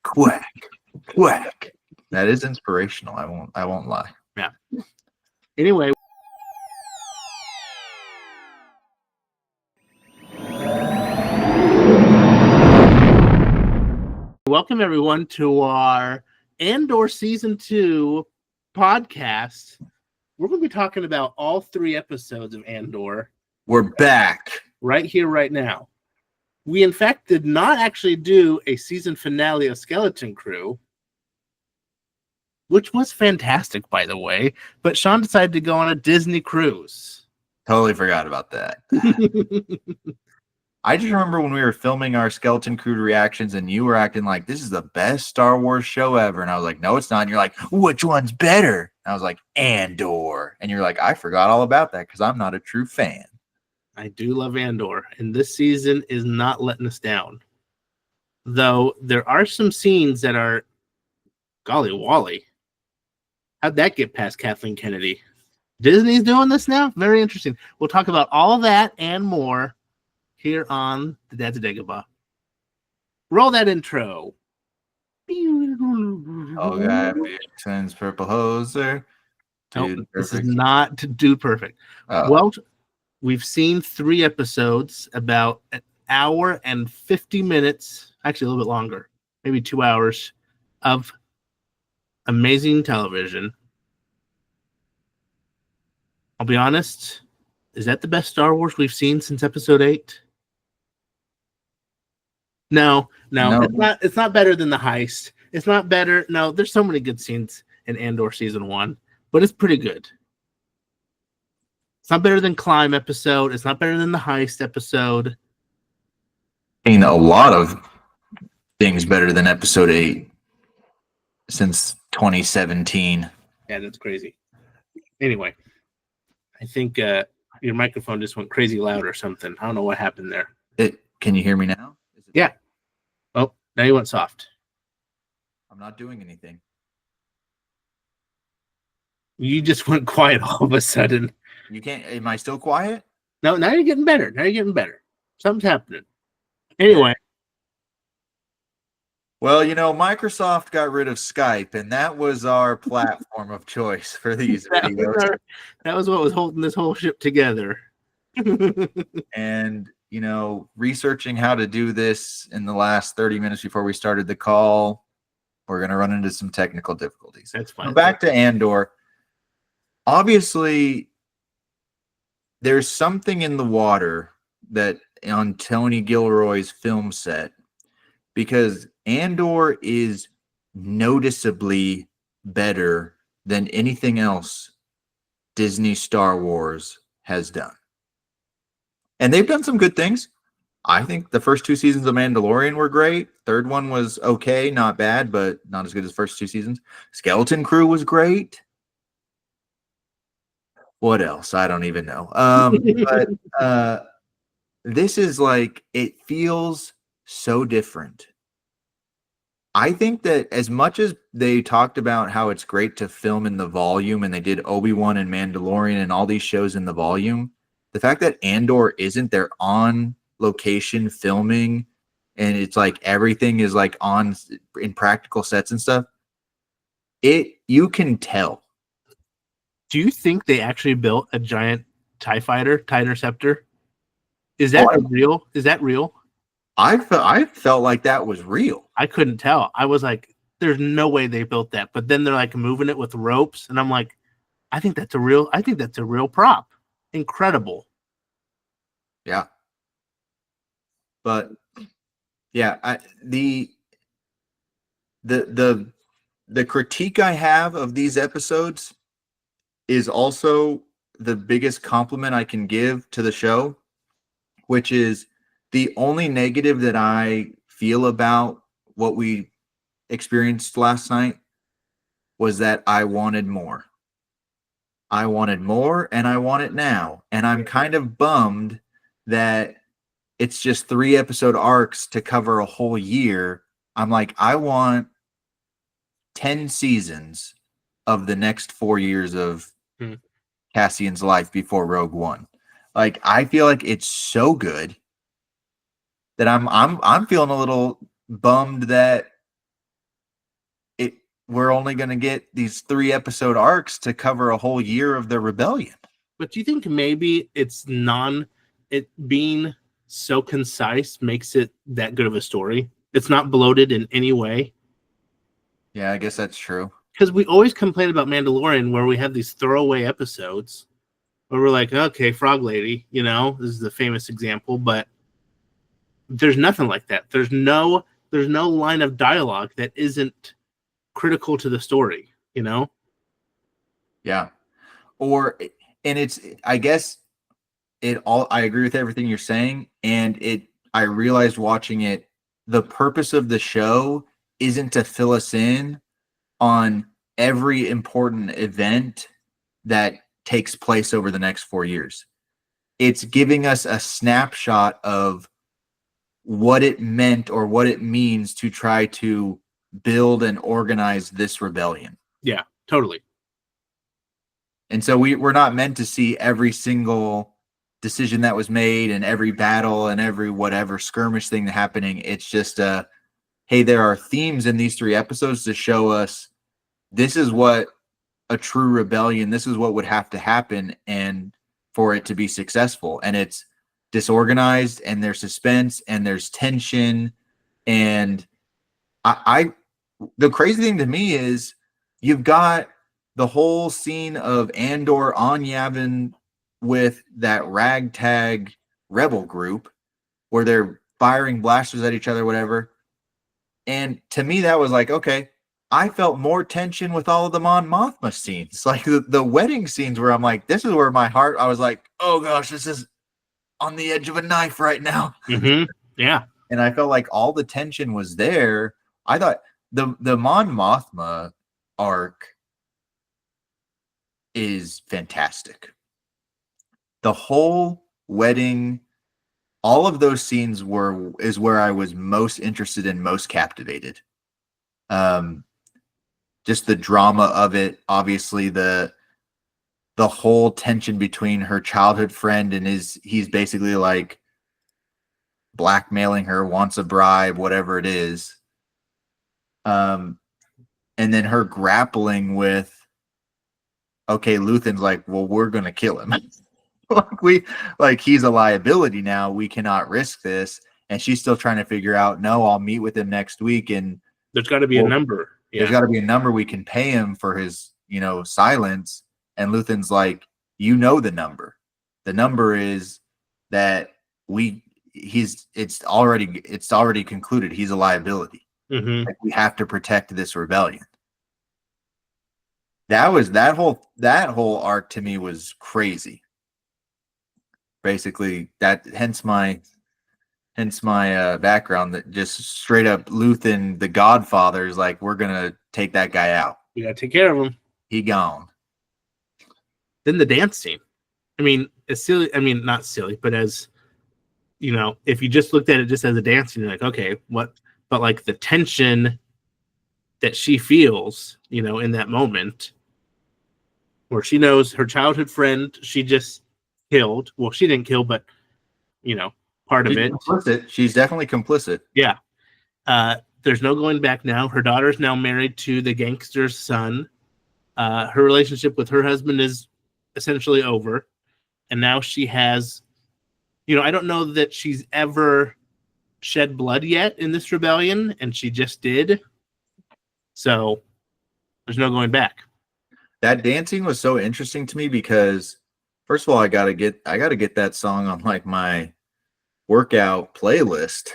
Quack, quack. That is inspirational. I won't lie. Yeah. Anyway. Welcome everyone to our Andor Season 2 podcast. We're going to be talking about all 3 episodes of Andor. We're back. Right here, right now. We, in fact, did not actually do a season finale of Skeleton Crew, which was fantastic, by the way. But Sean decided to go on a Disney cruise. Totally forgot about that. I just remember when we were filming our Skeleton Crew reactions and you were acting like this is the best Star Wars show ever. And I was like, no, it's not. And you're like, which one's better? And I was like, Andor. And you're like, I forgot all about that because I'm not a true fan. I do love Andor. And this season is not letting us down. Though there are some scenes that are, golly Wally. How'd that get past Kathleen Kennedy? Disney's doing this now? Very interesting. We'll talk about all of that and more here on the Dads of Dagobah. Roll that intro. Oh, God. Twins, purple hoser. Nope, this is not to do perfect. Oh. Well, we've seen 3 episodes, about an hour and 50 minutes, actually a little bit longer, maybe 2 hours of amazing television. I'll be honest, is that the best Star Wars we've seen since episode 8? No. It's not better than the heist. It's not better. No, there's so many good scenes in Andor season 1, but it's pretty good. It's not better than Climb episode. It's not better than the heist episode. I mean, a lot of things better than episode 8 since 2017. Yeah, that's crazy. Anyway, I think your microphone just went crazy loud or something. I don't know what happened there. Can you hear me now? Yeah. Oh, now you went soft. I'm not doing anything. You just went quiet all of a sudden. You can't. Am I still quiet? No, now you're getting better. Something's happening. Anyway. Well, Microsoft got rid of Skype, and that was our platform of choice for these videos. That was what was holding this whole ship together. And, researching how to do this in the last 30 minutes before we started the call, we're going to run into some technical difficulties. That's fine. So back to Andor. Obviously, there's something in the water that on Tony Gilroy's film set, because Andor is noticeably better than anything else Disney Star Wars has done. And they've done some good things. I think the first 2 seasons of Mandalorian were great. Third one was okay, not bad, but not as good as the first 2 seasons. Skeleton Crew was great. What else? I don't even know. But this is like, it feels so different. I think that as much as they talked about how it's great to film in the volume, and they did Obi-Wan and Mandalorian and all these shows in the volume, the fact that Andor isn't, they're on location filming, and it's like everything is like on in practical sets and stuff, you can tell. Do you think they actually built a giant TIE fighter, TIE Interceptor? Is that real? Is that real? I felt like that was real. I couldn't tell. I was like, there's no way they built that. But then they're like moving it with ropes, and I'm like, I think that's a real prop. Incredible. Yeah. But yeah, the critique I have of these episodes is also the biggest compliment I can give to the show, which is the only negative that I feel about what we experienced last night was that I wanted more. I wanted more, and I want it now. And I'm kind of bummed that it's just 3 episode arcs to cover a whole year. I'm like, I want 10 seasons of the next 4 years of Cassian's life before Rogue One. Like, I feel like it's so good that I'm feeling a little bummed that we're only going to get these 3-episode arcs to cover a whole year of the rebellion. But do you think maybe it being so concise makes it that good of a story? It's not bloated in any way. Yeah, I guess that's true. Because we always complain about Mandalorian where we have these throwaway episodes where we're like, okay, Frog Lady, this is the famous example, but there's nothing like that. There's no line of dialogue that isn't critical to the story, Yeah. I guess I agree with everything you're saying. And I realized watching it, the purpose of the show isn't to fill us in on every important event that takes place over the next 4 years. It's giving us a snapshot of what it meant or what it means to try to build and organize this rebellion. Yeah, totally. And so we're not meant to see every single decision that was made and every battle and every whatever skirmish thing happening. It's just hey, there are themes in these 3 episodes to show us this is what a true rebellion, this is what would have to happen and for it to be successful. And it's disorganized and there's suspense and there's tension. And the crazy thing to me is you've got the whole scene of Andor on Yavin with that ragtag rebel group where they're firing blasters at each other, whatever. And to me, that was like, okay, I felt more tension with all of the Mon Mothma scenes, like the wedding scenes where I'm like, this is where my heart, I was like, oh gosh, this is on the edge of a knife right now. Mm-hmm. Yeah. And I felt like all the tension was there. I thought the Mon Mothma arc is fantastic. The whole wedding, all of those scenes is where I was most interested in, most captivated. Just the drama of it, obviously the whole tension between her childhood friend and he's basically like blackmailing her, wants a bribe, whatever it is. And then her grappling with, okay, Luthen's like, well, we're gonna kill him. He's a liability now. We cannot risk this. And she's still trying to figure out, no, I'll meet with him next week. And there's got to be a number. Yeah. There's got to be a number we can pay him for his, silence. And Luthen's like, the number. The number is that it's already concluded. He's a liability. Mm-hmm. Like, we have to protect this rebellion. That whole arc to me was crazy. Basically, hence my background, that just straight up Luthen, the Godfather, is like, we're gonna take that guy out. We gotta take care of him. He gone. Then the dance scene. I mean, it's silly. I mean, not silly, but as if you just looked at it just as a dance scene, you're like, okay, what? But like the tension that she feels, in that moment, where she knows her childhood friend she just killed. Well, she didn't kill, but part of it. Complicit. She's definitely complicit. Yeah. There's no going back now. Her daughter's now married to the gangster's son. Her relationship with her husband is essentially over. And now she has, I don't know that she's ever shed blood yet in this rebellion, and she just did. So there's no going back. That dancing was so interesting to me because, first of all, I gotta get that song on like my workout playlist.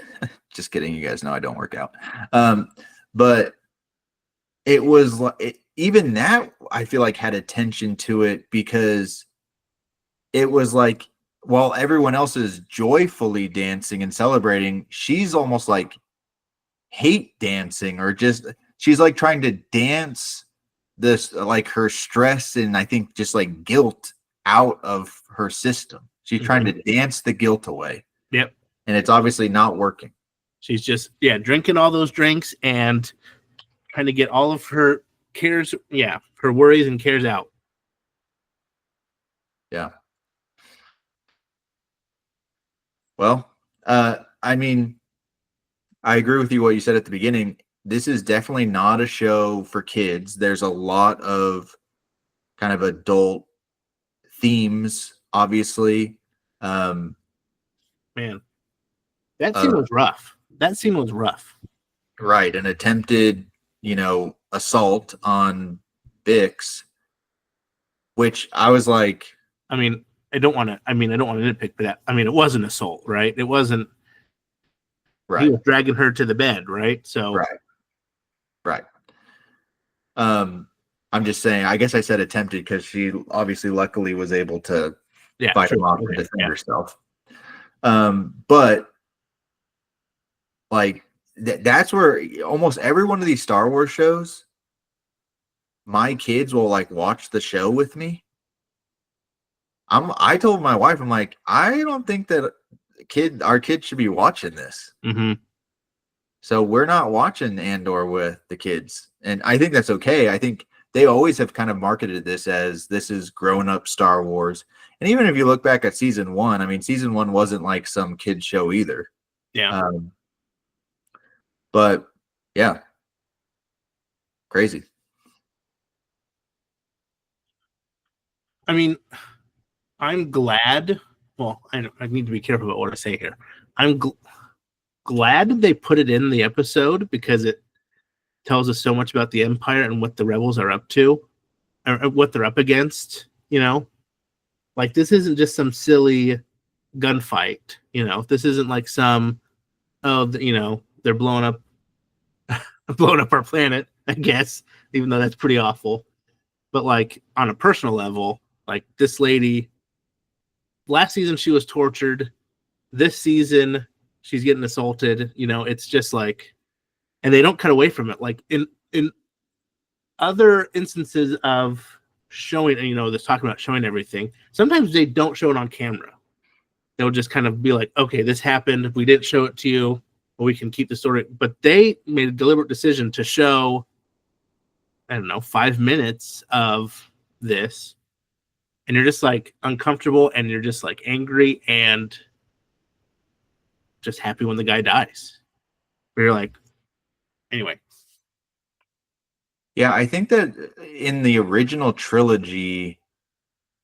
Just kidding, you guys know I don't work out. But it was like, even that I feel like had attention to it, because it was like, while everyone else is joyfully dancing and celebrating, she's almost like hate dancing, or just she's like trying to dance this, like, her stress and I think just like guilt out of her system. She's trying to dance the guilt away. Yep. And it's obviously not working. She's just drinking all those drinks and trying to get all of her cares, her worries and cares out. Yeah. Well, I mean, I agree with you what you said at the beginning. this is definitely not a show for kids. There's a lot of kind of adult themes, obviously. Man, that scene was rough. That scene was rough. Right, an attempted, assault on Bix, which I was like, I mean, I don't want to nitpick, but it was an assault, right? It wasn't. right, He was dragging her to the bed, right? So, right. I'm just saying. I guess I said attempted because she obviously, luckily, was able to fight him off and defend herself. But like that's where almost every one of these Star Wars shows, my kids will like watch the show with me. I told my wife, I'm like, I don't think that our kids should be watching this. Mm-hmm. So we're not watching Andor with the kids. And I think that's okay. I think they always have kind of marketed this as this is grown up Star Wars. And even if you look back at season 1, I mean, season 1 wasn't like some kid show either. Yeah. But yeah, crazy. I mean, I'm glad. Well, I need to be careful about what I say here. I'm glad they put it in the episode because it tells us so much about the Empire and what the rebels are up to, or what they're up against. Like this isn't just some silly gunfight. This isn't like some they're blowing up our planet. I guess, even though that's pretty awful. But like on a personal level, like this lady. Last season she was tortured. This season she's getting assaulted. It's just like, and they don't cut away from it. Like in other instances of showing, this talking about showing everything, sometimes they don't show it on camera. They'll just kind of be like, okay, this happened. We didn't show it to you, but we can keep the story. But they made a deliberate decision to show, 5 minutes of this. And you're just like uncomfortable and you're just like angry and just happy when the guy dies. But you're like, anyway. Yeah, I think that in the original trilogy,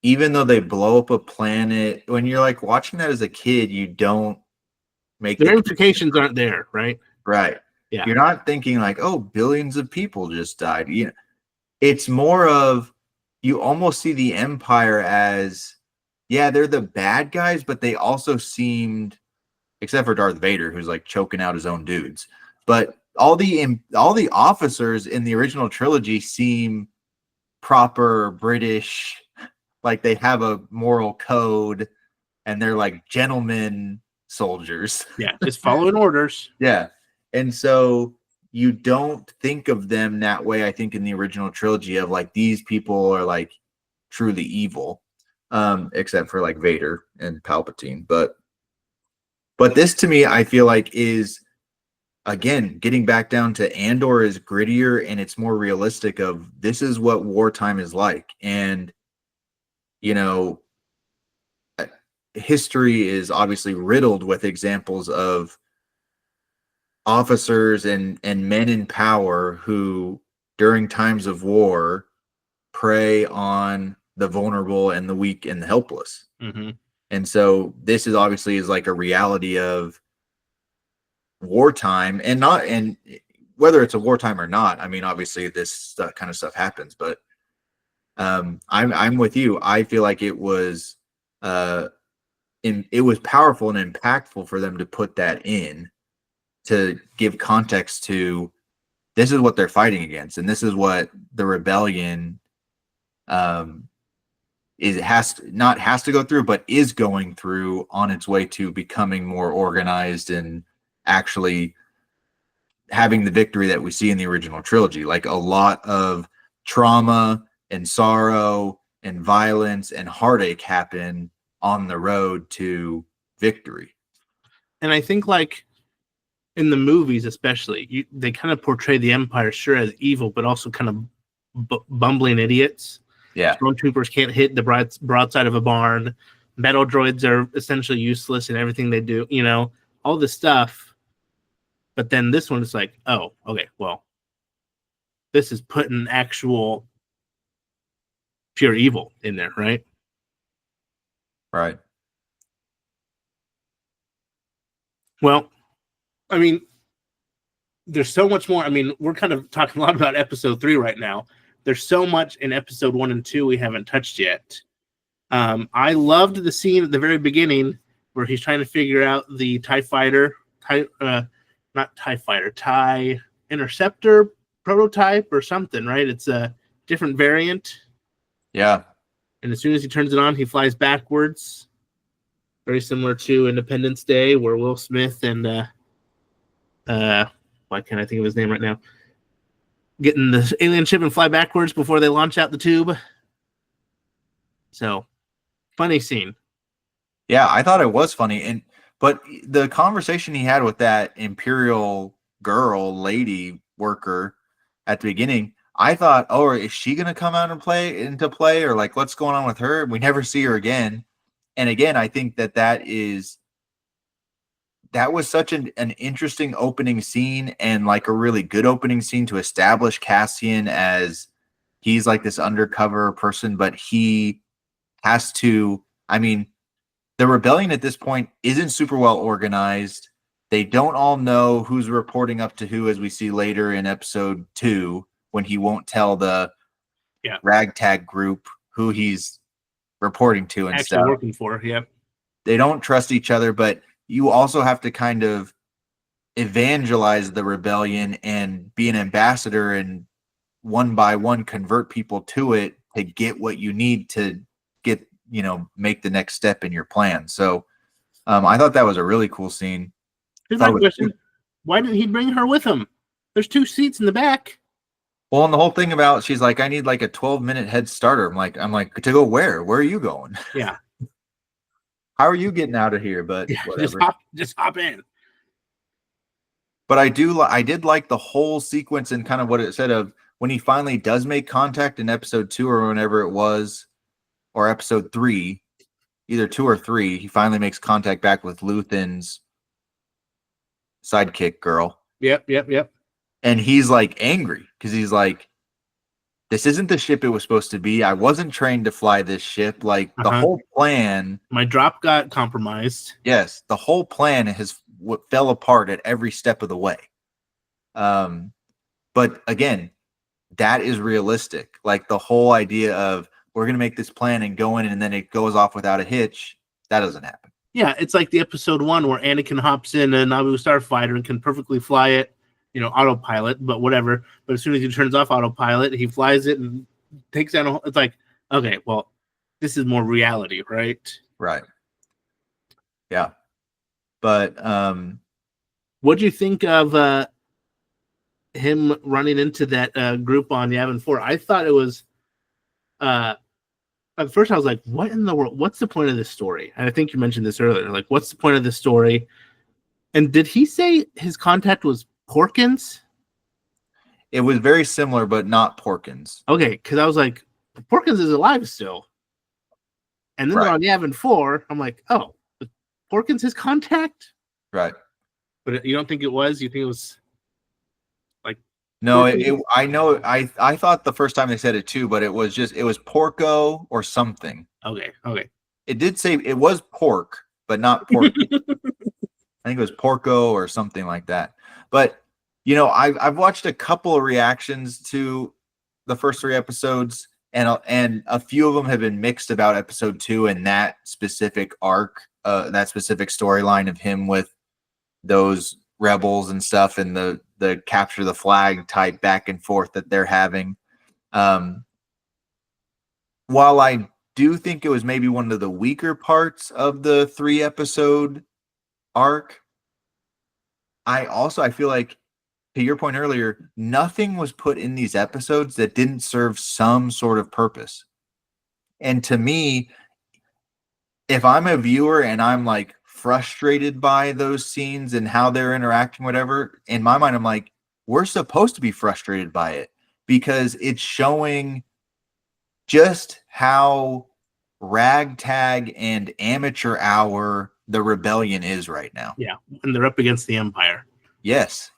even though they blow up a planet, when you're like watching that as a kid, you don't make the implications aren't there, right? Right. Yeah. You're not thinking like, oh, billions of people just died. It's more of, you almost see the Empire as, yeah, they're the bad guys, but they also seemed, except for Darth Vader, who's like choking out his own dudes, but all the officers in the original trilogy seem proper British, like they have a moral code and they're like gentlemen soldiers. Yeah, just following orders. Yeah. And so you don't think of them that way, I think, in the original trilogy of like these people are like truly evil, except for like Vader and Palpatine. But this to me, I feel like is, again, getting back down to Andor is grittier and it's more realistic of this is what wartime is like. And, history is obviously riddled with examples of officers and men in power who during times of war prey on the vulnerable and the weak and the helpless. Mm-hmm. And so this is obviously is like a reality of wartime, and whether it's a wartime or not, I mean, obviously this kind of stuff happens, but I'm with you. I feel like it was powerful and impactful for them to put that in, to give context to this is what they're fighting against, and this is what the rebellion has to go through, but is going through on its way to becoming more organized and actually having the victory that we see in the original trilogy. Like a lot of trauma and sorrow and violence and heartache happen on the road to victory. And I think like in the movies, especially, they kind of portray the Empire sure as evil, but also kind of bumbling idiots. Yeah. Stormtroopers can't hit the broadside of a barn. Metal droids are essentially useless in everything they do. All this stuff. But then this one is like, oh, okay, well, this is putting actual pure evil in there, right? Right. Well, I mean, there's so much more. I mean, we're kind of talking a lot about episode 3 right now. There's so much in episode 1 and 2 we haven't touched yet. I loved the scene at the very beginning where he's trying to figure out the TIE fighter, not TIE fighter, TIE interceptor prototype or something, right? It's a different variant. Yeah. And as soon as he turns it on, he flies backwards. Very similar to Independence Day, where Will Smith and why can't I think of his name right now? Getting the alien ship and fly backwards before they launch out the tube. So, funny scene. Yeah, I thought it was funny. But the conversation he had with that Imperial girl, lady worker at the beginning, I thought, oh, is she gonna come out and play into play, or like what's going on with her? We never see her again. And again, I think that was such an interesting opening scene, and like a really good opening scene to establish Cassian as he's like this undercover person, but he has to, I mean, the rebellion at this point isn't super well organized. They don't all know who's reporting up to who, as we see later in episode 2, when he won't tell the ragtag group who he's reporting to and actually stuff. Working for. Yep. They don't trust each other, but you also have to kind of evangelize the rebellion and be an ambassador and one by one convert people to it to get what you need to get, make the next step in your plan. So I thought that was a really cool scene. Here's my question. Why didn't he bring her with him? There's 2 seats in the back. Well, and the whole thing about, she's like, I need like a 12-minute head starter. I'm like, to go where? Where are you going? Yeah. How are you getting out of here? But whatever. Just hop in. But I did like the whole sequence and kind of what it said of when he finally does make contact in episode 2 or whenever it was, or episode 3, either 2 or 3, he finally makes contact back with Luthen's sidekick girl. Yep. And he's like angry because he's like, this isn't the ship it was supposed to be. I wasn't trained to fly this ship. Like the whole plan. My drop got compromised. Yes. The whole plan fell apart at every step of the way. But again, that is realistic. Like the whole idea of we're going to make this plan and go in and then it goes off without a hitch. That doesn't happen. Yeah. It's like the episode 1 where Anakin hops in a Naboo starfighter and can perfectly fly it. Autopilot, but whatever. But as soon as he turns off autopilot, he flies it and takes down it's like, okay, well, this is more reality, right? Right. Yeah. But what do you think of him running into that group on Yavin 4? I thought it was at first I was like, what in the world? What's the point of this story? And I think you mentioned this earlier. Like, what's the point of this story? And did he say his contact was Porkins? It was very similar, but not Porkins. Okay, because I was like, Porkins is alive still. And then they're on Yavin 4. I'm like, oh, Porkins his contact? Right. But you don't think it was? You think it was like... No, I know. I thought the first time they said it too, but it was Porco or something. Okay. It did say it was pork, but not pork. I think it was Porco or something like that. But I've watched a couple of reactions to the first 3 episodes, and a few of them have been mixed about episode 2 and that specific arc, that specific storyline of him with those rebels and stuff, and the capture the flag type back and forth that they're having. While I do think it was maybe one of the weaker parts of the 3-episode arc, I feel like, to your point earlier, nothing was put in these episodes that didn't serve some sort of purpose. And to me, if I'm a viewer and I'm like frustrated by those scenes and how they're interacting, whatever, in my mind, I'm like, we're supposed to be frustrated by it because it's showing just how ragtag and amateur hour the rebellion is right now. Yeah, and they're up against the Empire. Yes.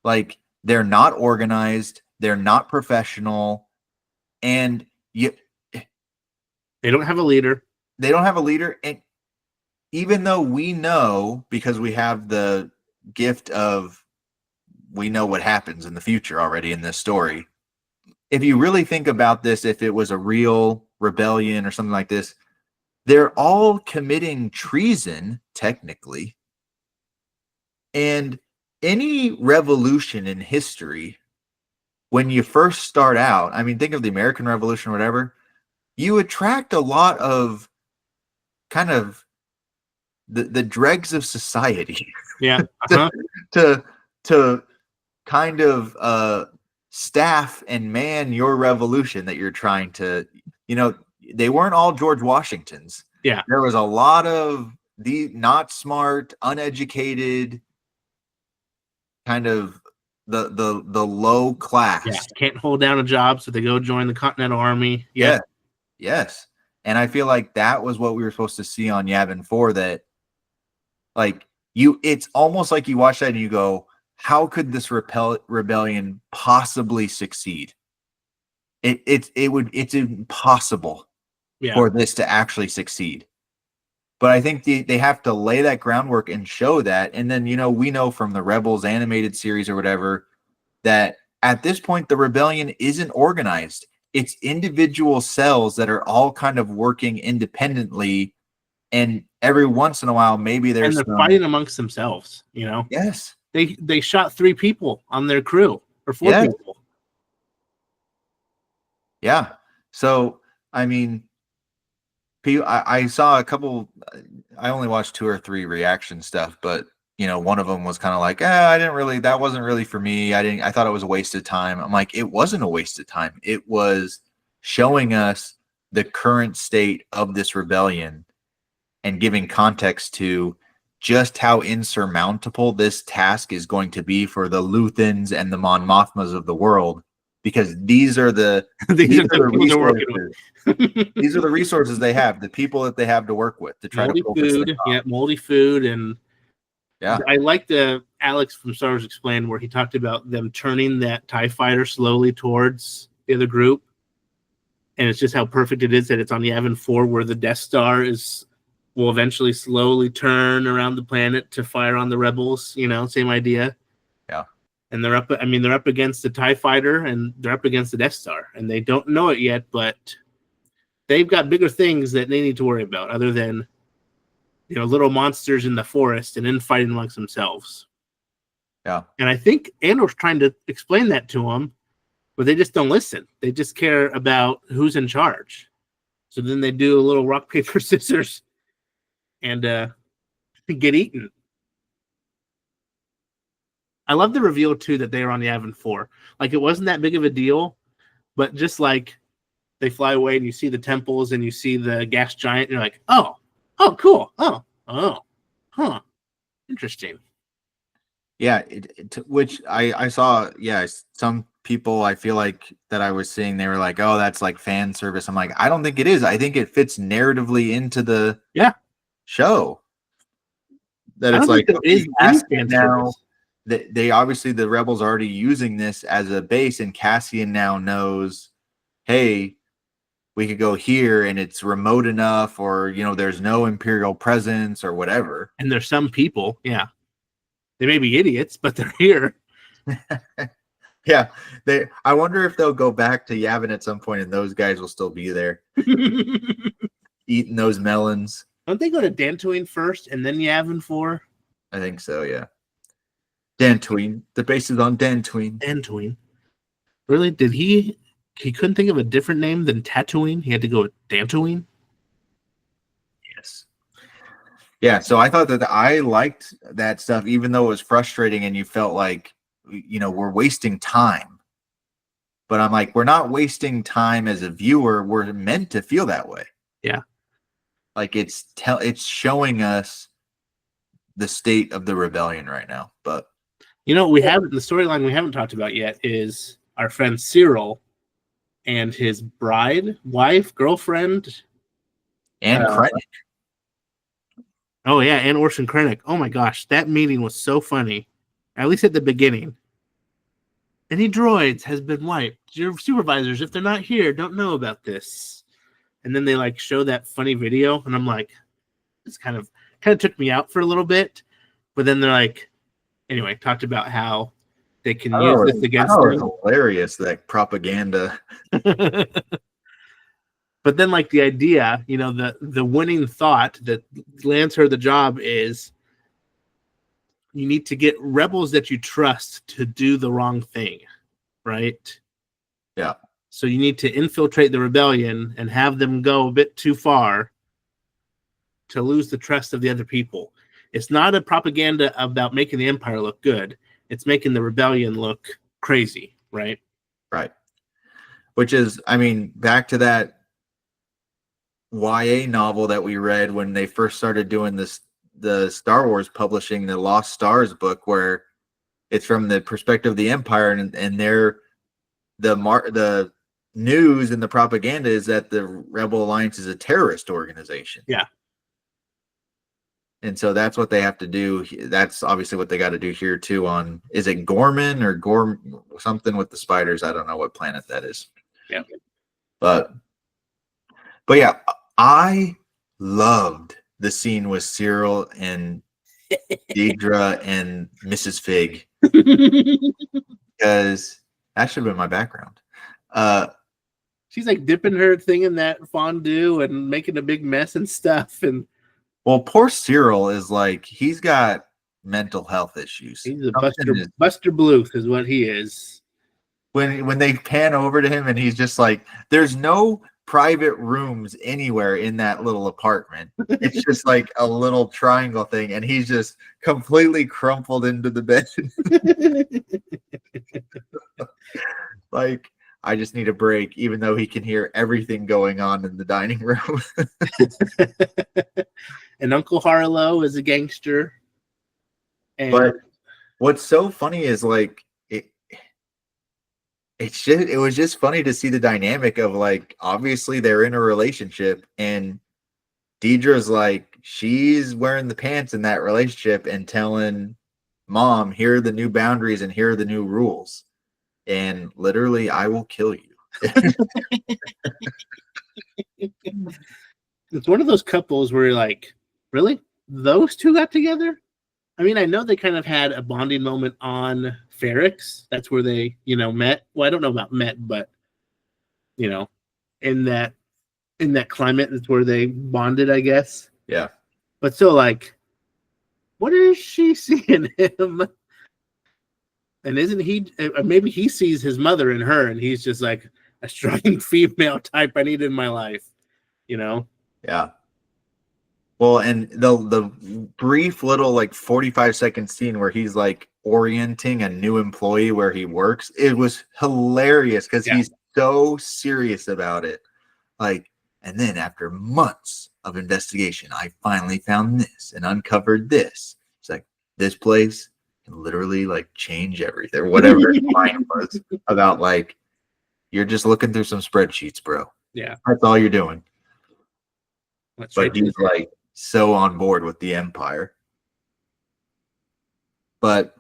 Like, they're not organized, they're not professional, and They don't have a leader. they don't have a leader. And even though we know, because we have the gift of, we know what happens in the future already in this story. If you really think about this, if it was a real rebellion or something like this, they're all committing treason, technically. And any revolution in history, when you first start out, I mean, think of the American Revolution or whatever, you attract a lot of kind of the dregs of society. Yeah. Uh-huh. to kind of staff and man your revolution that you're trying to, they weren't all George Washingtons. Yeah. There was a lot of the not smart, uneducated, kind of the low class. Yeah. Can't hold down a job, so they go join the Continental Army. Yeah. Yes. And I feel like that was what we were supposed to see on Yavin 4, that like it's almost like you watch that and you go, how could this rebellion possibly succeed? It's impossible for this to actually succeed. But I think they have to lay that groundwork and show that. And then, we know from the Rebels animated series or whatever, that at this point, the rebellion isn't organized. It's individual cells that are all kind of working independently. And every once in a while, maybe there's and they're fighting amongst themselves, Yes. They shot 3 people on their crew, or 4 people. Yeah. So, I mean, I saw a couple, I only watched 2 or 3 reaction stuff, but one of them was kind of like, that wasn't really for me. I thought it was a waste of time. I'm like, it wasn't a waste of time. It was showing us the current state of this rebellion and giving context to just how insurmountable this task is going to be for the Luthans and the Mon Mothmas of the world, because these are the resources. These are the resources they have, the people that they have to work with to try to pull this thing off. Moldy food. And yeah, I like the Alex from Star Wars Explained, where he talked about them turning that TIE fighter slowly towards the other group, and it's just how perfect it is that it's on Yavin 4, where the Death Star will eventually slowly turn around the planet to fire on the rebels. Same idea. Yeah. And they're up against the TIE fighter, and they're up against the Death Star, and they don't know it yet, but they've got bigger things that they need to worry about other than, little monsters in the forest and infighting amongst themselves. Yeah. And I think Andor's trying to explain that to them, but they just don't listen. They just care about who's in charge. So then they do a little rock, paper, scissors and get eaten. I love the reveal, too, that they are on the Yavin 4. Like, it wasn't that big of a deal, but just like they fly away and you see the temples and you see the gas giant, and you're like, oh, cool. Oh, interesting. Yeah, which I saw, some people, I feel like, that I was seeing, they were like, oh, that's like fan service. I'm like, I don't think it is. I think it fits narratively into the show. That it's like, okay, Cassian now, they obviously, the rebels are already using this as a base, and Cassian now knows, hey, we could go here and it's remote enough, or there's no Imperial presence or whatever. And there's some people, they may be idiots, but they're here. Yeah, I wonder if they'll go back to Yavin at some point, and those guys will still be there, eating those melons. Don't they go to Dantooine first and then Yavin 4? I think so, yeah. Dantooine. The base is on Dantooine. Dantooine. Really? Did he couldn't think of a different name than Tatooine? He had to go with Dantooine? Yes. Yeah, so I thought that I liked that stuff, even though it was frustrating and you felt like, we're wasting time. But I'm like, we're not wasting time as a viewer. We're meant to feel that way. Yeah. Like it's showing us the state of the rebellion right now. But we have the storyline we haven't talked about yet is our friend Cyril and his wife, girlfriend, and Krennic. Oh yeah, and Orson Krennic. Oh my gosh, that meeting was so funny. at least at the beginning. Any droids has been wiped. Your supervisors, if they're not here, don't know about this. And then they like show that funny video, and I'm like, it's kind of took me out for a little bit. But then they're like, anyway, talked about how they can use this against them. It's them. hilarious, that propaganda. But then, like, the idea, you know, the winning thought that lands her the job is you need to get rebels that you trust to do the wrong thing, right? Yeah. So you need to infiltrate the rebellion and have them go a bit too far to lose the trust of the other people. It's not a propaganda about making the Empire look good. It's making the rebellion look crazy, right? Right. Which is, I mean, back to that YA novel that we read when they first started doing this, the Star Wars publishing, the Lost Stars book, where it's from the perspective of the Empire, and they're the news and the propaganda is that the Rebel Alliance is a terrorist organization. Yeah. And so that's what they have to do. That's obviously what they got to do here too. On, is it Gorman or Gorm something with the spiders? I don't know what planet that is. Yeah. But yeah, I loved the scene with Cyril and Deidre and Mrs. Fig, because that should have been my background. She's like dipping her thing in that fondue and making a big mess and stuff. And well, poor Cyril is like, he's got mental health issues. he's a Buster Bluth is what he is. When they pan over to him and he's just like, there's no private rooms anywhere in that little apartment. It's just like a little triangle thing, and he's just completely crumpled into the bed. Like, I just need a break, even though he can hear everything going on in the dining room. And Uncle Harlow is a gangster. And but what's so funny is like, it was just funny to see the dynamic of, like, obviously they're in a relationship, and Deidre's like, she's wearing the pants in that relationship and telling Mom, here are the new boundaries and here are the new rules. And literally, I will kill you. It's one of those couples where you're like, really? Those two got together? I mean, I know they kind of had a bonding moment on Ferrix. That's where they, you know, met. Well, I don't know about met, but, you know, in that climate, that's where they bonded, I guess. Yeah. But still, like, what is she seeing him? And isn't he, maybe he sees his mother in her, and he's just like a strong female type I need in my life, you know? Yeah. Well, and the brief little, like, 45-second scene where he's like orienting a new employee where he works, it was hilarious because he's so serious about it. Like, and then after months of investigation, I finally found this and uncovered this. It's like, this place can literally, like, change everything, or whatever his mind was about. Like, you're just looking through some spreadsheets, bro. Yeah. That's all you're doing. That's but he's like so on board with the Empire. But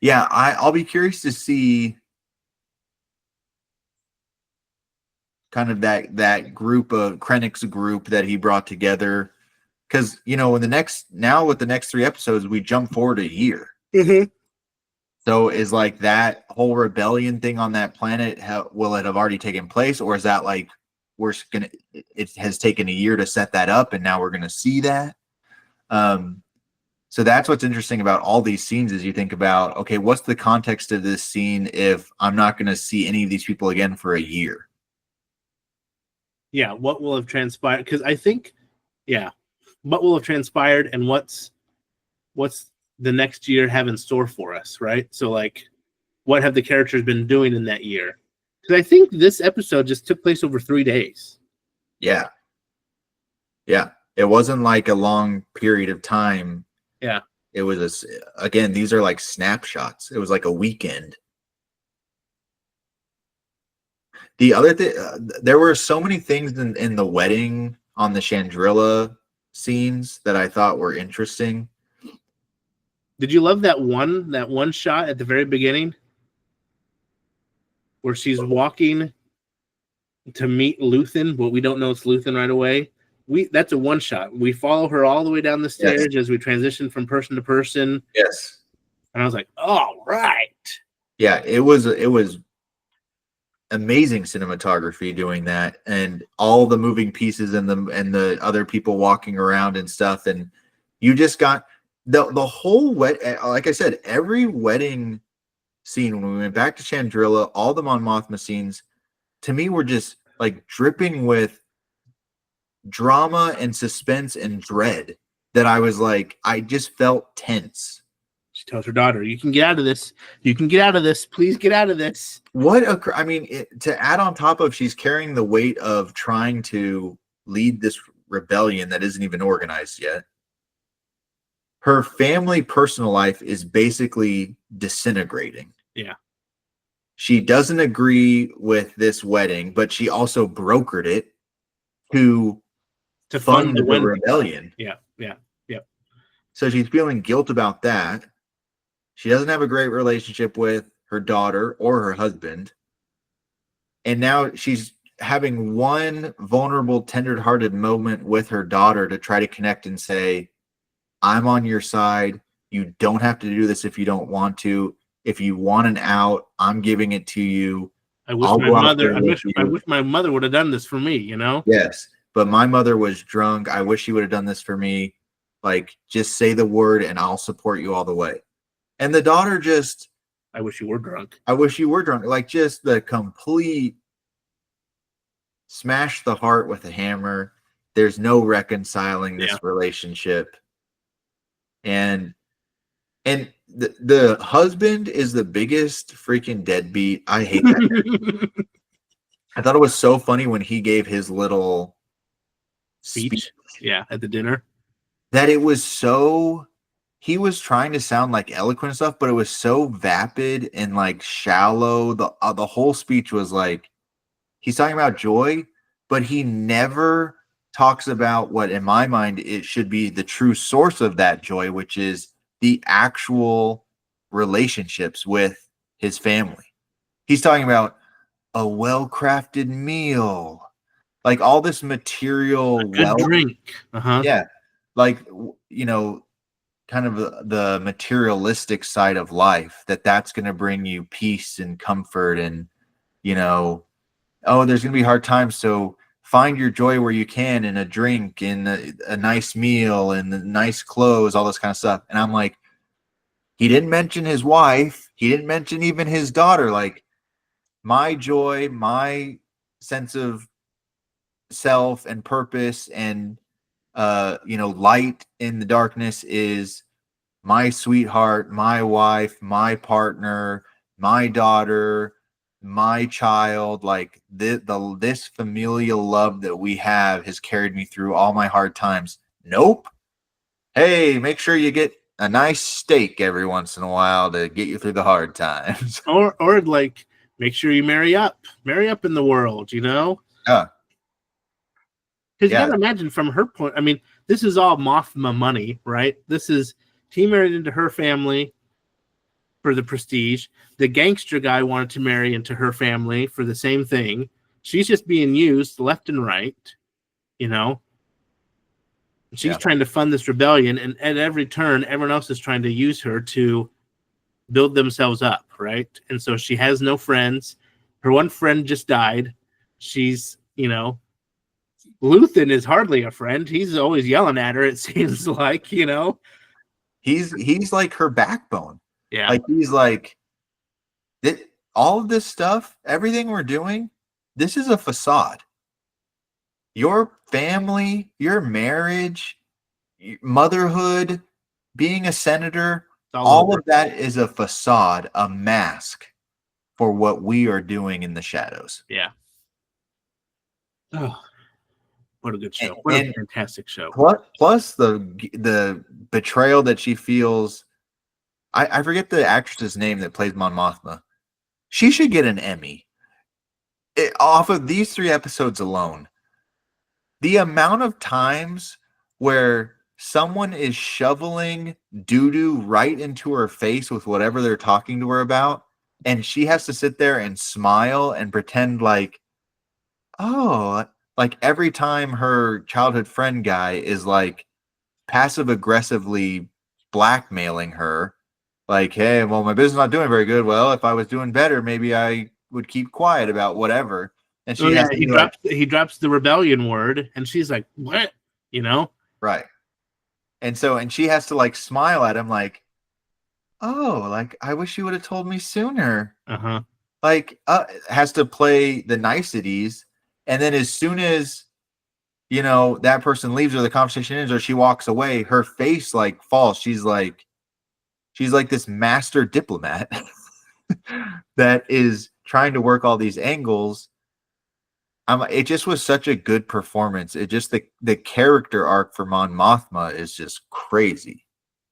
yeah, I'll be curious to see kind of that group of Krennic's group that he brought together, because, you know, with the next 3 episodes, we jump forward a year. Mm-hmm. So is, like, that whole rebellion thing on that planet, will it have already taken place, or is that like it has taken a year to set that up and now we're gonna see that? So that's what's interesting about all these scenes, is you think about, okay, what's the context of this scene if I'm not gonna see any of these people again for a year? Yeah, what will have transpired? Because I think, what will have transpired, and what's the next year have in store for us, right? So, like, what have the characters been doing in that year? Because I think this episode just took place over 3 days. Yeah. It wasn't like a long period of time. Yeah. It was again, these are like snapshots. It was like a weekend. The other thing, there were so many things in the wedding on the Chandrilla scenes that I thought were interesting. Did you love that one shot at the very beginning where she's walking to meet Luthen, but we don't know it's Luthen right away? That's a one shot. We follow her all the way down the stairs as we transition from person to person. Yes. And I was like, all right. Yeah, it was amazing cinematography doing that, and all the moving pieces and the other people walking around and stuff, and you just got the whole like I said, every wedding scene when we went back to Chandrilla, all the Mon Mothma scenes to me were just like dripping with drama and suspense and dread that I was like, I just felt tense. She tells her daughter, you can get out of this. You can get out of this. Please get out of this. To add on top of she's carrying the weight of trying to lead this rebellion that isn't even organized yet. Her family personal life is basically disintegrating. Yeah. She doesn't agree with this wedding, but she also brokered it to fund the rebellion. Yeah. So she's feeling guilt about that. She doesn't have a great relationship with her daughter or her husband. And now she's having one vulnerable, tender-hearted moment with her daughter to try to connect and say, I'm on your side. You don't have to do this if you don't want to. If you want an out, I'm giving it to you. I wish my mother would have done this for me, you know? Yes. But my mother was drunk. I wish she would have done this for me. Like, just say the word and I'll support you all the way. And the daughter just, I wish you were drunk. I wish you were drunk. Like, just the complete smash the heart with a hammer. There's no reconciling this relationship. And the husband is the biggest freaking deadbeat. I hate that. I thought it was so funny when he gave his little speech. Yeah, at the dinner. That it was so, he was trying to sound like eloquent and stuff, but it was so vapid and like shallow. The whole speech was like, he's talking about joy, but he never talks about what, in my mind, it should be the true source of that joy, which is the actual relationships with his family. He's talking about a well-crafted meal, like all this material, drink. Yeah, like, you know, kind of the materialistic side of life, that's going to bring you peace and comfort, and, you know, oh, there's going to be hard times, so find your joy where you can, in a drink, in a nice meal, and nice clothes, all this kind of stuff. And I'm like, he didn't mention his wife. He didn't mention even his daughter. Like, my joy, my sense of self and purpose and, light in the darkness is my sweetheart, my wife, my partner, my daughter, my child. Like, this familial love that we have has carried me through all my hard times. Nope. Hey, make sure you get a nice steak every once in a while to get you through the hard times. Or like, make sure you marry up in the world, you know? Yeah. Because you gotta imagine, from her point, I mean, this is all Mothma money, right? He married into her family for the prestige. The gangster guy wanted to marry into her family for the same thing. She's just being used left and right, you know? She's trying to fund this rebellion, and at every turn, everyone else is trying to use her to build themselves up, right? And so she has no friends. Her one friend just died. She's, Luthen is hardly a friend. He's always yelling at her, it seems like, He's like her backbone. Yeah. Like, he's like, all of this stuff, everything we're doing, this is a facade. Your family, your marriage, motherhood, being a senator, all of that is a facade, a mask for what we are doing in the shadows. Yeah. Oh, what a good show. What a fantastic show. Plus the betrayal that she feels. I forget the actress's name that plays Mon Mothma. She should get an Emmy. Off of these 3 episodes alone. The amount of times where someone is shoveling doo-doo right into her face with whatever they're talking to her about, and she has to sit there and smile and pretend like, oh, like every time her childhood friend guy is like passive aggressively blackmailing her, like, hey, well, my business is not doing very good. Well, if I was doing better, maybe I would keep quiet about whatever. And Oh she yeah, has to be like, he drops the rebellion word, and she's like, "What?" You know? right. And she has to like smile at him like, oh, like I wish you would have told me sooner. Uh-huh. Like has to play the niceties. And then as soon as that person leaves or the conversation ends or she walks away, her face like falls. She's like this master diplomat that is trying to work all these angles. It just was such a good performance. It just the character arc for Mon Mothma is just crazy.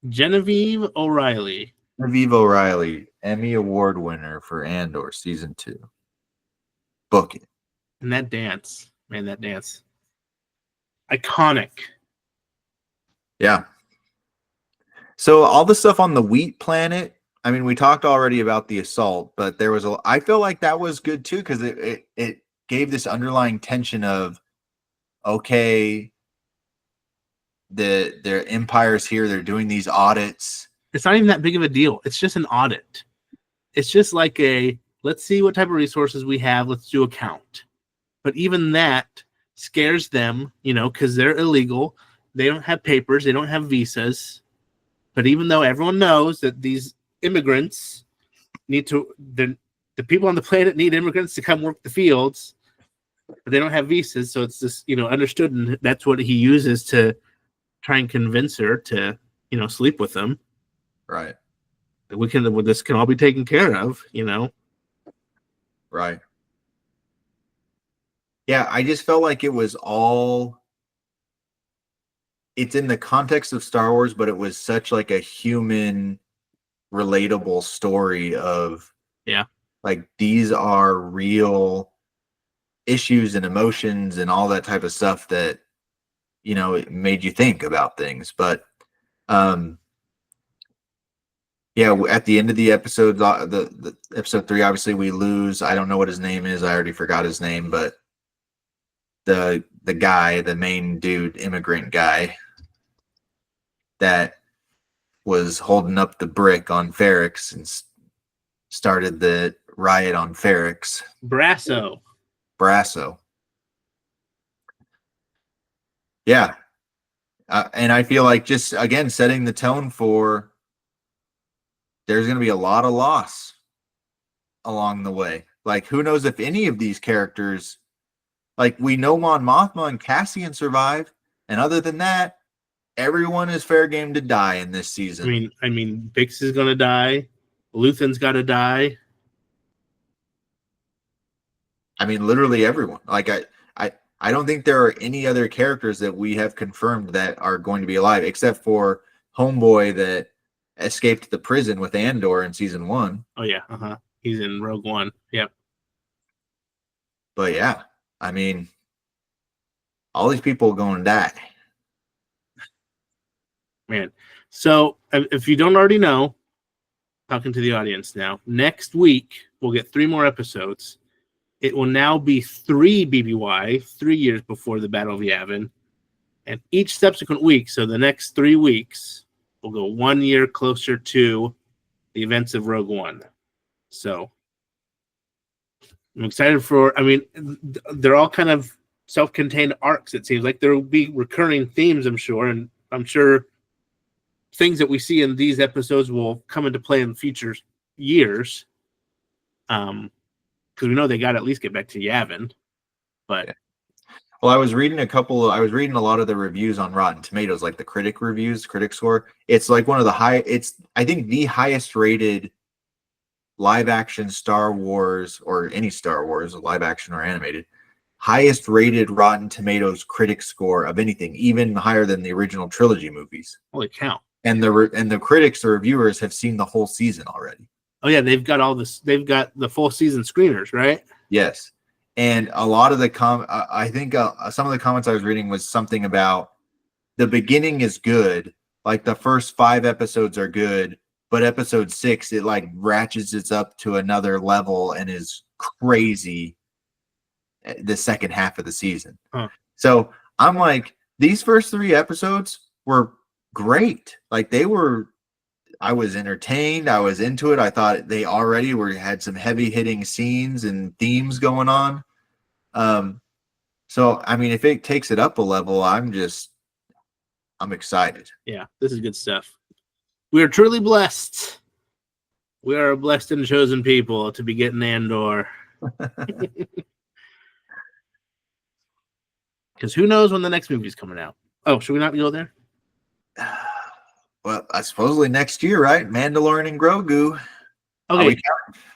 Genevieve O'Reilly. Genevieve O'Reilly, Emmy Award winner for Andor season 2. Book it. And that dance, man, that dance. Iconic. Yeah. So all the stuff on the wheat planet, I mean, we talked already about the assault, but I feel like that was good too, because it gave this underlying tension of, okay, their empire's here, they're doing these audits. It's not even that big of a deal. It's just an audit. It's just like let's see what type of resources we have, let's do a count. But even that scares them, because they're illegal. They don't have papers, they don't have visas. But even though everyone knows that these immigrants need to, the people on the planet need immigrants to come work the fields, but they don't have visas. So it's just, understood. And that's what he uses to try and convince her to, sleep with them. Right. This can all be taken care of, Right. Yeah, I just felt like it was all, it's in the context of Star Wars, but it was such like a human, relatable story of, like these are real issues and emotions and all that type of stuff that, it made you think about things. But yeah, at the end of the episode, the episode 3, obviously we lose. I don't know what his name is. I already forgot his name, but the guy, the main dude, immigrant guy that was holding up the brick on Ferrix and started the riot on Ferrix. Brasso. Yeah. And I feel like just, again, setting the tone for there's going to be a lot of loss along the way. Like, who knows if any of these characters, like, we know Mon Mothma and Cassian survive. And other than that, everyone is fair game to die in this season. I mean, Bix is going to die. Luthen's got to die. I mean, literally everyone. Like, I don't think there are any other characters that we have confirmed that are going to be alive, except for Homeboy that escaped the prison with Andor in season 1. Oh yeah, he's in Rogue One. Yep. But yeah, I mean, all these people are going to die. Man, so if you don't already know, talking to the audience now, next week we'll get 3 more episodes. It will now be 3 BBY, 3 years before the Battle of Yavin, and each subsequent week, so the next 3 weeks, will go 1 year closer to the events of Rogue One. So I'm excited they're all kind of self-contained arcs. It seems like there will be recurring themes, I'm sure, and I'm sure things that we see in these episodes will come into play in future years. Because we know they got to at least get back to Yavin. But yeah. Well, I was reading a lot of the reviews on Rotten Tomatoes, like the critic score. It's like one of the I think the highest rated live action Star Wars, or any Star Wars, live action or animated, highest rated Rotten Tomatoes critic score of anything, even higher than the original trilogy movies. Holy cow. And the critics or reviewers have seen the whole season already. Oh yeah, they've got all this. They've got the full season screeners, right? Yes, and a lot of the I think some of the comments I was reading was something about the beginning is good. Like the first 5 episodes are good, but episode 6 it like ratchets it up to another level and is crazy the second half of the season. Huh. So I'm like, these first 3 episodes were great. Like I was entertained. I was into it. I thought they already had some heavy hitting scenes and themes going on. So I mean, if it takes it up a level, I'm excited. Yeah, this is good stuff. We are truly blessed. We are a blessed and chosen people to be getting Andor. Because who knows when the next movie's coming out? Oh, should we not go there? Well, supposedly next year, right? Mandalorian and Grogu. Okay.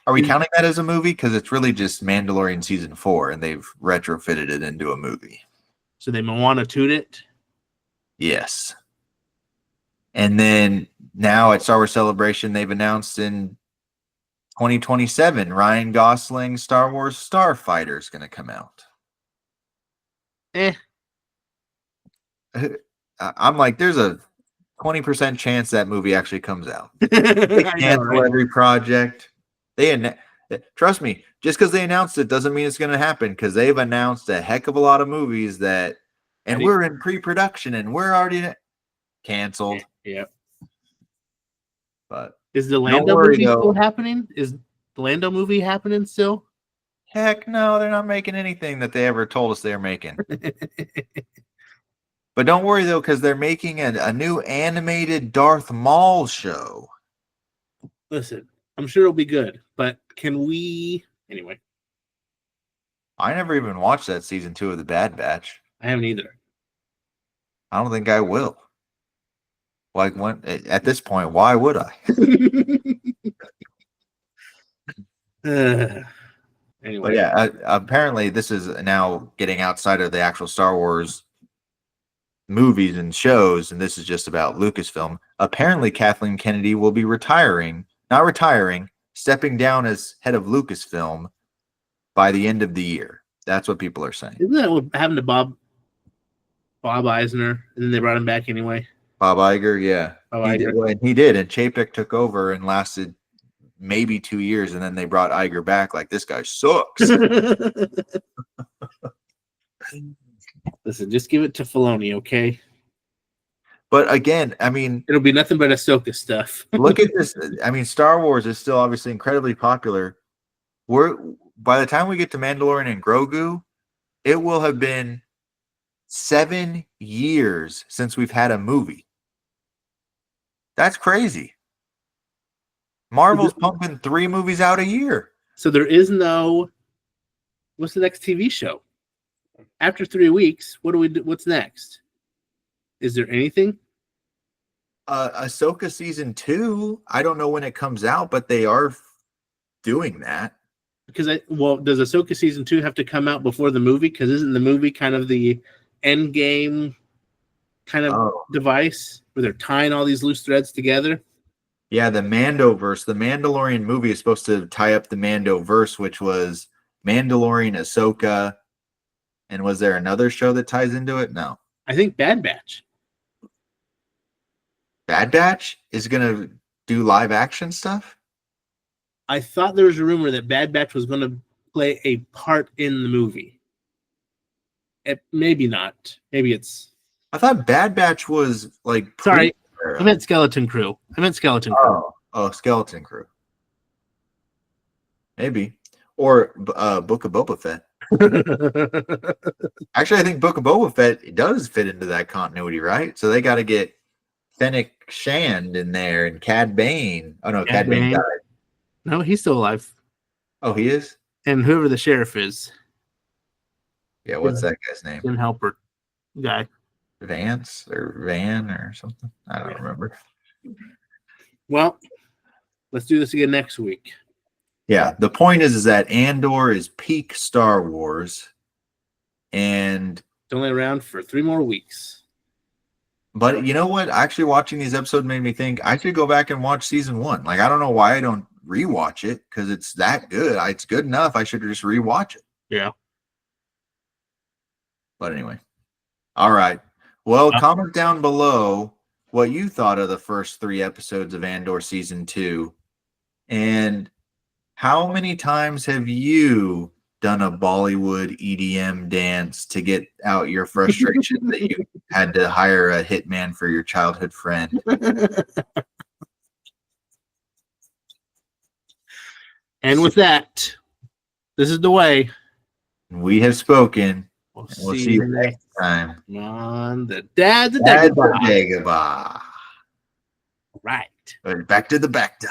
Are we counting that as a movie? Because it's really just Mandalorian season 4, and they've retrofitted it into a movie. So they want to toot it? Yes. And then now at Star Wars Celebration, they've announced in 2027, Ryan Gosling's Star Wars Starfighter is going to come out. I'm like, there's a 20% chance that movie actually comes out. They cancel every project. Trust me, just because they announced it doesn't mean it's going to happen, because they've announced a heck of a lot of movies and we're in pre-production and we're already canceled. Yeah. But is the Lando movie still happening? Is the Lando movie happening still? Heck no, they're not making anything that they ever told us they're making. But don't worry, though, because they're making a new animated Darth Maul show. Listen, I'm sure it'll be good, but can we... Anyway. I never even watched that season 2 of The Bad Batch. I haven't either. I don't think I will. Like, at this point, why would I? Anyway. But yeah, apparently this is now getting outside of the actual Star Wars movies and shows, and this is just about Lucasfilm. Apparently, Kathleen Kennedy will be stepping down as head of Lucasfilm by the end of the year. That's what people are saying. Isn't that what happened to Bob Eisner, and then they brought him back anyway? Bob Iger, yeah. He did, and Chapek took over and lasted maybe 2 years, and then they brought Iger back like, this guy sucks. Listen, just give it to Filoni, okay? But again, I mean... It'll be nothing but Ahsoka stuff. Look at this. I mean, Star Wars is still obviously incredibly popular. By the time we get to Mandalorian and Grogu, it will have been 7 years since we've had a movie. That's crazy. Marvel's pumping 3 movies out a year. So there is no... What's the next TV show? After 3 weeks, what do we do? What's next? Is there anything? Ahsoka season 2. I don't know when it comes out, but they are doing that. Because does Ahsoka season 2 have to come out before the movie? Because isn't the movie kind of the end game kind of device where they're tying all these loose threads together? Yeah, the Mandoverse, the Mandalorian movie is supposed to tie up the Mandoverse, which was Mandalorian, Ahsoka, and was there another show that ties into it? No. I think Bad Batch. Bad Batch is going to do live action stuff? I thought there was a rumor that Bad Batch was going to play a part in the movie. Maybe not. Maybe it's... I thought Bad Batch was like... Sorry, I meant Skeleton Crew. Oh, Skeleton Crew. Maybe. Or Book of Boba Fett. Actually, I think Book of Boba Fett does fit into that continuity, right? So they got to get Fennec Shand in there and Cad Bane. Oh, no, Cad Bane died. No, he's still alive. Oh, he is? And whoever the sheriff is. Yeah, what's that guy's name? Jim Halpert guy. Vance or Van or something? I don't remember. Well, let's do this again next week. Yeah, the point is that Andor is peak Star Wars, and it's only around for 3 more weeks. But you know what? Actually, watching these episodes made me think I should go back and watch season 1. Like, I don't know why I don't rewatch it, because it's that good. It's good enough. I should just rewatch it. Yeah. But anyway, all right. Well, comment down below what you thought of the first 3 episodes of Andor season 2, and how many times have you done a Bollywood EDM dance to get out your frustration that you had to hire a hitman for your childhood friend? And with that, this is the way. We have spoken. We'll See you next time on the Dad's a at the Dagobah. Dagobah. Right. Back to the back.